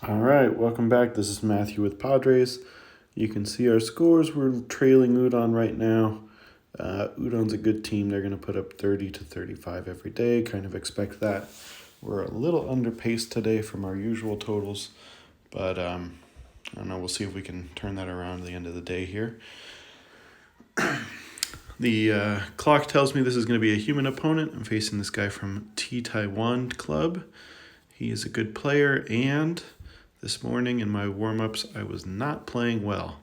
All right, welcome back. This is Matthew with Padres. You can see our scores. We're trailing Udon right now. Udon's a good team. They're going to put up 30 to 35 every day. Kind of expect that. We're a little under pace today from our usual totals, but I don't know. We'll see if we can turn that around at the end of the day here. The clock tells me this is going to be a human opponent. I'm facing this guy from TTaiwan Club. He is a good player, and this morning in my warm-ups, I was not playing well,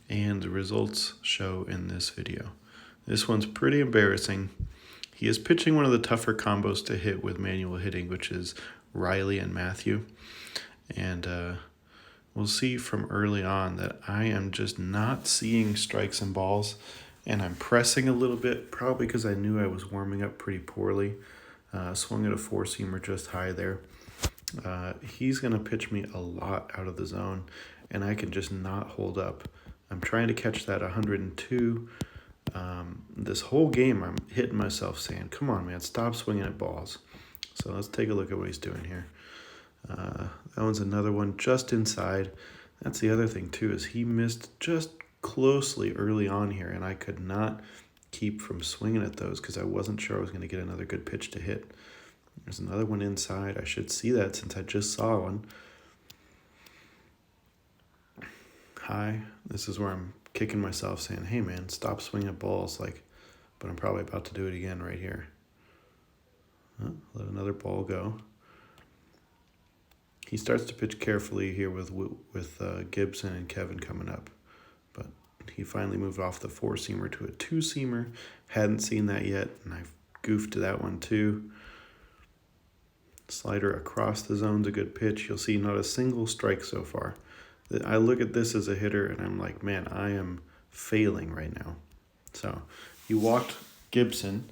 and the results show in this video. This one's pretty embarrassing. He is pitching one of the tougher combos to hit with manual hitting, which is Riley and Matthew. And we'll see from early on that I am just not seeing strikes and balls, and I'm pressing a little bit, probably because I knew I was warming up pretty poorly. Swung at a four-seamer just high there. He's going to pitch me a lot out of the zone, and I can just not hold up. I'm trying to catch that 102. This whole game, I'm hitting myself saying, come on, man, stop swinging at balls. So let's take a look at what he's doing here. That one's another one just inside. That's the other thing, too, is he missed just closely early on here, and I could not keep from swinging at those because I wasn't sure I was going to get another good pitch to hit. There's another one inside. I should see that since I just saw one. High. This is where I'm kicking myself saying, hey, man, stop swinging at balls. But I'm probably about to do it again right here. Let another ball go. He starts to pitch carefully here with Gibson and Kevin coming up. But he finally moved off the four-seamer to a two-seamer. Hadn't seen that yet, and I goofed to that one too. Slider across the zone's a good pitch. You'll see not a single strike so far. I look at this as a hitter, and I'm like, man, I am failing right now. So he walked Gibson.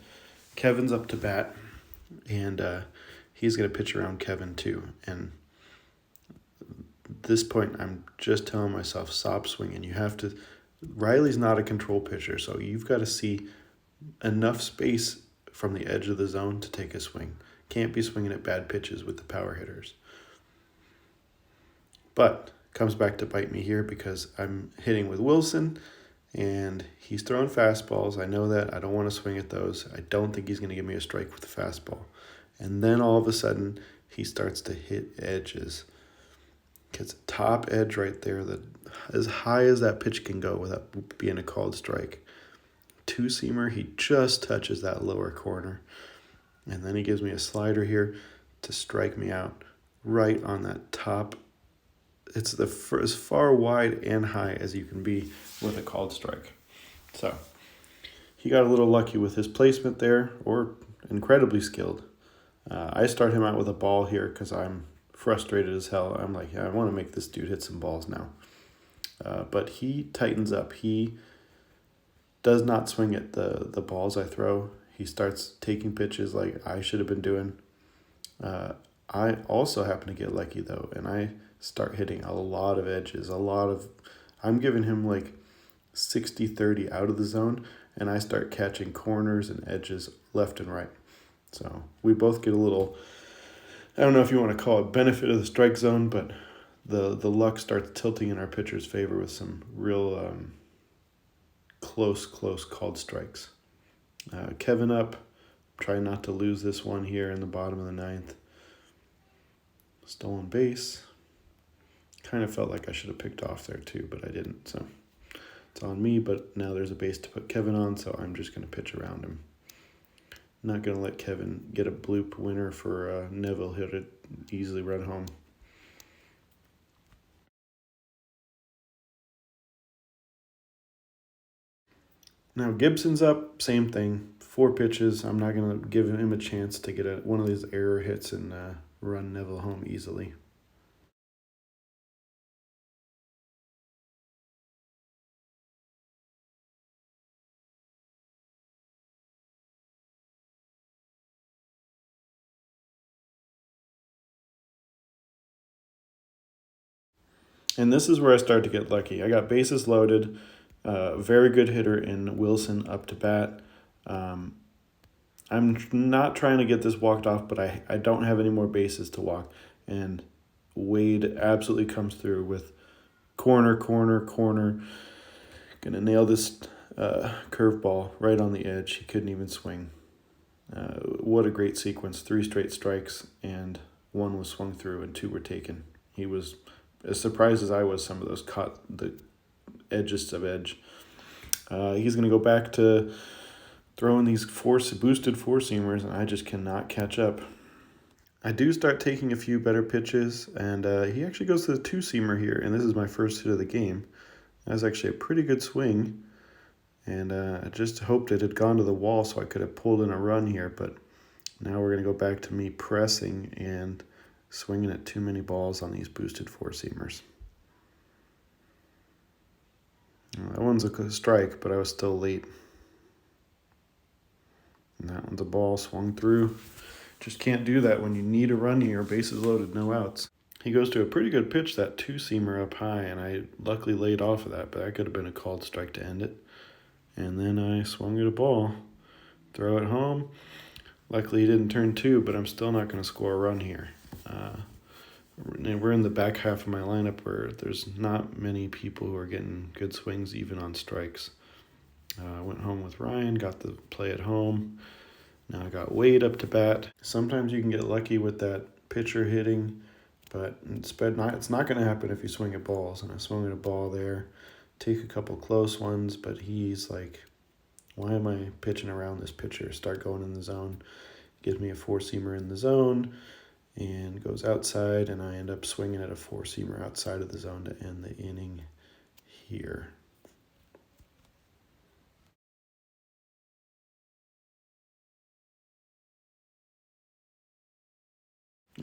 Kevin's up to bat, and he's going to pitch around Kevin too. And at this point, I'm just telling myself, stop swinging. You have to. Riley's not a control pitcher, so you've got to see enough space from the edge of the zone to take a swing. Can't be swinging at bad pitches with the power hitters. But comes back to bite me here because I'm hitting with Wilson, and he's throwing fastballs. I know that. I don't want to swing at those. I don't think he's going to give me a strike with the fastball. And then all of a sudden, he starts to hit edges. Gets a top edge right there that as high as that pitch can go without being a called strike. Two-seamer, he just touches that lower corner. And then he gives me a slider here to strike me out right on that top. It's as far wide and high as you can be with a called strike. So he got a little lucky with his placement there, or incredibly skilled. I start him out with a ball here because I'm frustrated as hell. I'm like, yeah, I want to make this dude hit some balls now. But he tightens up. He does not swing at the balls I throw. He starts taking pitches like I should have been doing. I also happen to get lucky, though, and I start hitting a lot of edges, I'm giving him like 60-30 out of the zone, and I start catching corners and edges left and right. So we both get a little, I don't know if you want to call it benefit of the strike zone, but the luck starts tilting in our pitcher's favor with some real close called strikes. Kevin up, trying not to lose this one here in the bottom of the ninth. Stolen base. Kind of felt like I should have picked off there too, but I didn't. So it's on me, but now there's a base to put Kevin on, so I'm just going to pitch around him. Not going to let Kevin get a bloop winner for Neville. Hit it easily run home. Now Gibson's up, same thing. 4 pitches. I'm not going to give him a chance to get one of these error hits and run Neville home easily. And this is where I start to get lucky. I got bases loaded. Very good hitter in Wilson up to bat. I'm not trying to get this walked off, but I don't have any more bases to walk. And Wade absolutely comes through with corner, corner, corner. Gonna nail this curveball right on the edge. He couldn't even swing. What a great sequence. 3 straight strikes, and 1 was swung through and 2 were taken. He was as surprised as I was. Some of those caught the edgest of edge. He's going to go back to throwing these boosted four-seamers, and I just cannot catch up. I do start taking a few better pitches, and he actually goes to the two-seamer here, and this is my first hit of the game. That was actually a pretty good swing, and I just hoped it had gone to the wall so I could have pulled in a run here, but now we're going to go back to me pressing and swinging at too many balls on these boosted four-seamers. That one's a strike, but I was still late. And that one's a ball swung through. Just can't do that when you need a run here, bases loaded, no outs. He goes to a pretty good pitch, that two-seamer up high, and I luckily laid off of that, but that could have been a called strike to end it. And then I swung at a ball, throw it home. Luckily he didn't turn 2, but I'm still not going to score a run here. We're in the back half of my lineup where there's not many people who are getting good swings even on strikes. I went home with Ryan, got the play at home. Now I got Wade up to bat. Sometimes you can get lucky with that pitcher hitting, but it's not going to happen if you swing at balls. And I swung at a ball there, take a couple close ones, but he's like, why am I pitching around this pitcher? Start going in the zone. Gives me a four-seamer in the zone and goes outside, and I end up swinging at a four-seamer outside of the zone to end the inning here.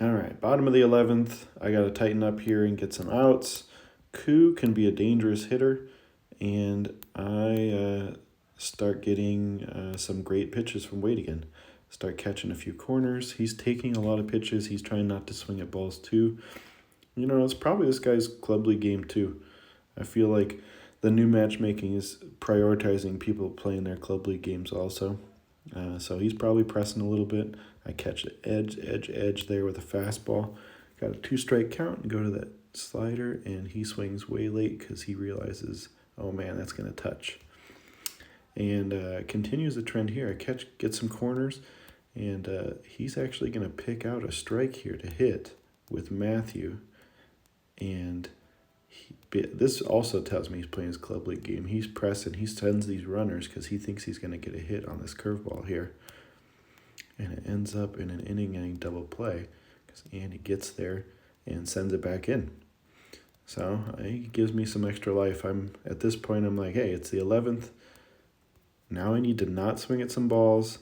All right, bottom of the 11th. I got to tighten up here and get some outs. Koo can be a dangerous hitter, and I start getting some great pitches from Wade again. Start catching a few corners. He's taking a lot of pitches. He's trying not to swing at balls too. You know, it's probably this guy's club league game too. I feel like the new matchmaking is prioritizing people playing their club league games also. So he's probably pressing a little bit. I catch the edge there with a fastball. Got a 2-strike count and go to that slider, and he swings way late because he realizes, oh man, that's going to touch. And continues the trend here. I get some corners, and he's actually going to pick out a strike here to hit with Matthew. And this also tells me he's playing his club league game. He's pressing. He sends these runners because he thinks he's going to get a hit on this curveball here. And it ends up in an inning double play because Andy gets there and sends it back in. So he gives me some extra life. At this point, I'm like, hey, it's the 11th. Now I need to not swing at some balls,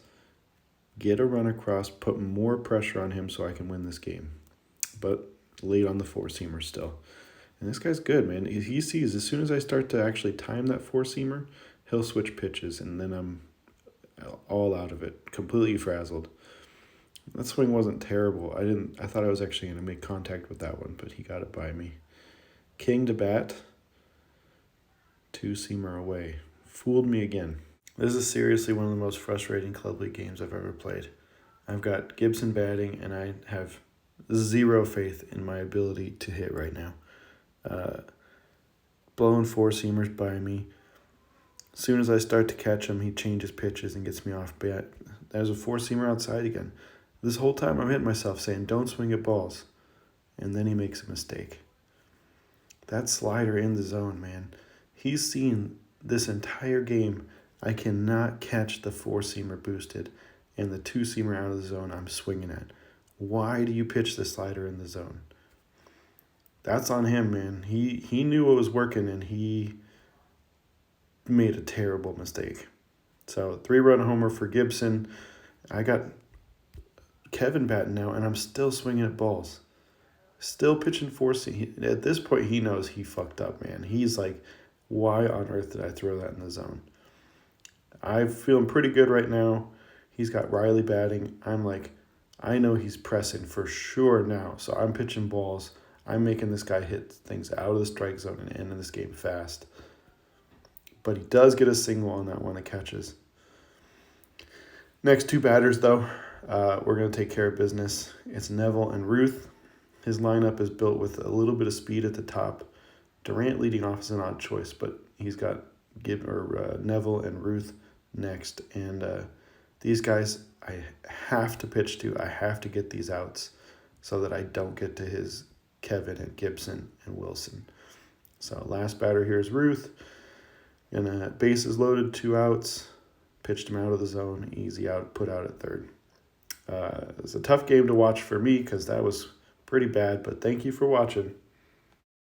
get a run across, put more pressure on him so I can win this game. But late on the four-seamer still. And this guy's good, man. He sees as soon as I start to actually time that four-seamer, he'll switch pitches, and then I'm all out of it, completely frazzled. That swing wasn't terrible. I thought I was actually going to make contact with that one, but he got it by me. King to bat, two-seamer away. Fooled me again. This is seriously one of the most frustrating club league games I've ever played. I've got Gibson batting, and I have zero faith in my ability to hit right now. Blowing four-seamers by me. As soon as I start to catch him, he changes pitches and gets me off bat. There's a four-seamer outside again. This whole time I'm hitting myself saying, don't swing at balls. And then he makes a mistake. That slider in the zone, man. He's seen this entire game. I cannot catch the four-seamer boosted and the two-seamer out of the zone I'm swinging at. Why do you pitch the slider in the zone? That's on him, man. He knew what was working, and he made a terrible mistake. So 3-run homer for Gibson. I got Kevin batting now, and I'm still swinging at balls. Still pitching four-seam. At this point, he knows he fucked up, man. He's like, why on earth did I throw that in the zone? I'm feeling pretty good right now. He's got Riley batting. I'm like, I know he's pressing for sure now. So I'm pitching balls. I'm making this guy hit things out of the strike zone and end this game fast. But he does get a single on that one that catches. Next two batters, though, we're going to take care of business. It's Neville and Ruth. His lineup is built with a little bit of speed at the top. Durant leading off is an odd choice, but he's got Neville and Ruth next, and these guys I have to pitch to. I have to get these outs so that I don't get to his Kevin and Gibson and Wilson. So last batter here is Ruth. And bases loaded, 2 outs. Pitched him out of the zone, easy out, put out at third. It was a tough game to watch for me because that was pretty bad, but thank you for watching.